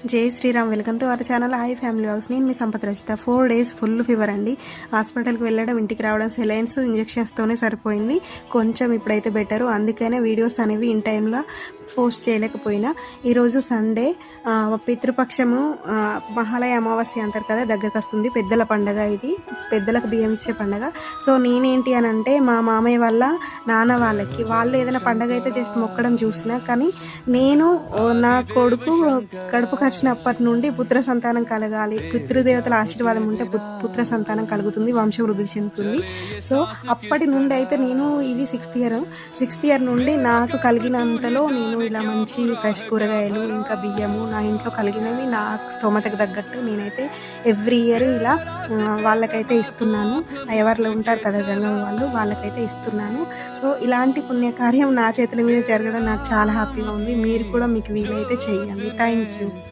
జై Shriram. Welcome to our channel hi family vlogs. నేను మీ Sampath Rachitha. 4 days full fever అండి. హాస్పిటల్కి వెళ్ళడం, ఇంటికి రావడం, సెలైన్స్ ఇంజెక్షన్స్తోనే సరిపోయింది. కొంచెం ఇప్పుడైతే బెటరు. అందుకనే వీడియోస్ అనేవి ఇన్ టైంలో పోస్ట్ చేయలేకపోయినా. ఈరోజు సండే, పితృపక్షము, మహాలయ అమావాస్య అంటారు కదా, దగ్గరకు వస్తుంది. పెద్దల పండగ ఇది, పెద్దలకు బియ్యం ఇచ్చే పండగ. సో నేనేంటి అని అంటే, మా మామయ్య వాళ్ళ నాన్న వాళ్ళకి వాళ్ళు ఏదైనా పండగ అయితే జస్ట్ మొక్కడం చూసినా, కానీ నేను నా కొడుకు కడుపుకు వచ్చినప్పటి నుండి పుత్ర సంతానం కలగాలి, పితృదేవతల ఆశీర్వాదం ఉంటే పుత్ర సంతానం కలుగుతుంది, వంశం వృద్ధి చెందుతుంది. సో అప్పటి నుండి అయితే నేను, ఇది 6th ఇయర్ నుండి నాకు కలిగినంతలో నేను ఇలా మంచి ఫ్రెష్ కూరగాయలు, ఇంకా బియ్యము నా ఇంట్లో కలిగినవి నా స్తోమతకు తగ్గట్టు నేనైతే ఎవ్రీ ఇయర్ ఇలా వాళ్ళకైతే ఇస్తున్నాను. ఎవరిలో ఉంటారు కదా జంగం వాళ్ళకైతే ఇస్తున్నాను. సో ఇలాంటి పుణ్యకార్యం నా చేతుల మీద జరగడం నాకు చాలా హ్యాపీగా ఉంది. మీరు కూడా మీకు వీలైతే చేయండి. Thank you.